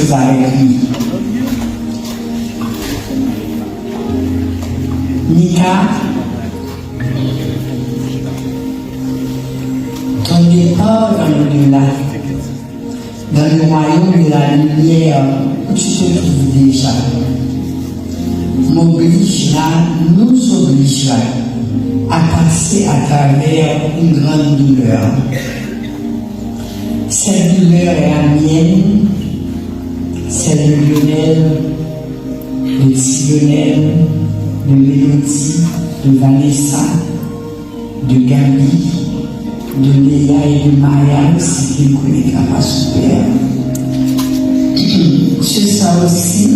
choses avec lui. Mika, ton départ dans l'au-delà, dans le royaume de la lumière où tu te trouves déjà, nous obligera à passer à travers une grande douleur. Cette douleur est la mienne, celle de Lionel, de Lionel, de Mélodie, de Vanessa, de Gabi, de Léa et de Maya, aussi qui connaît pas super. C'est ça aussi,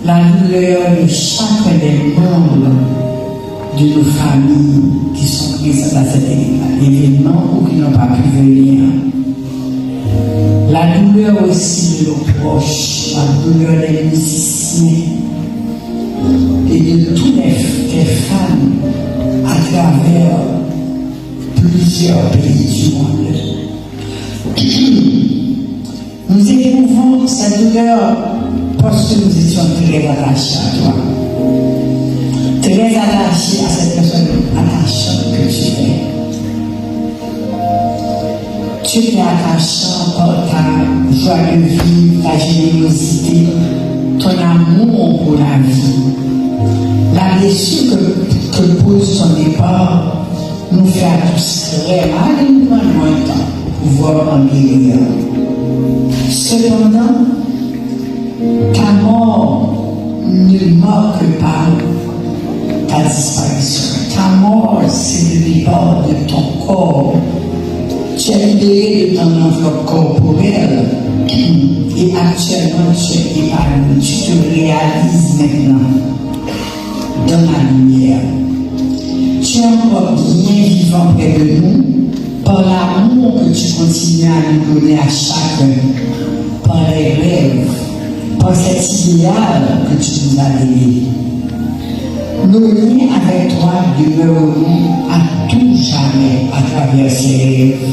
la douleur de chacun des membres de nos familles qui sont présents à cet événement ou qui n'ont pas pu venir. La douleur aussi de nos proches, la douleur des musiciens et de tous les femmes à travers plusieurs pays du monde. Nous éprouvons cette douleur parce que nous étions très attachés à toi. Très attachés à cette personne attachante que tu es. Tu es attachant par ta joie de vivre, ta générosité, ton amour pour la vie. La blessure que pose ton départ nous fait à tous vraiment longtemps pour pouvoir en guérir. Cependant, ta mort ne marque pas ta disparition. Ta mort, c'est le départ de ton corps. Tu es libéré de ton enveloppe corporelle et actuellement tu es épanoui. Tu te réalises maintenant dans la lumière. Tu es encore bien vivant près de nous par l'amour que tu continues à nous donner à chacun, par les rêves, par cet idéal que tu nous as donné. Nos liens avec toi demeureront à tout jamais à travers ces rêves.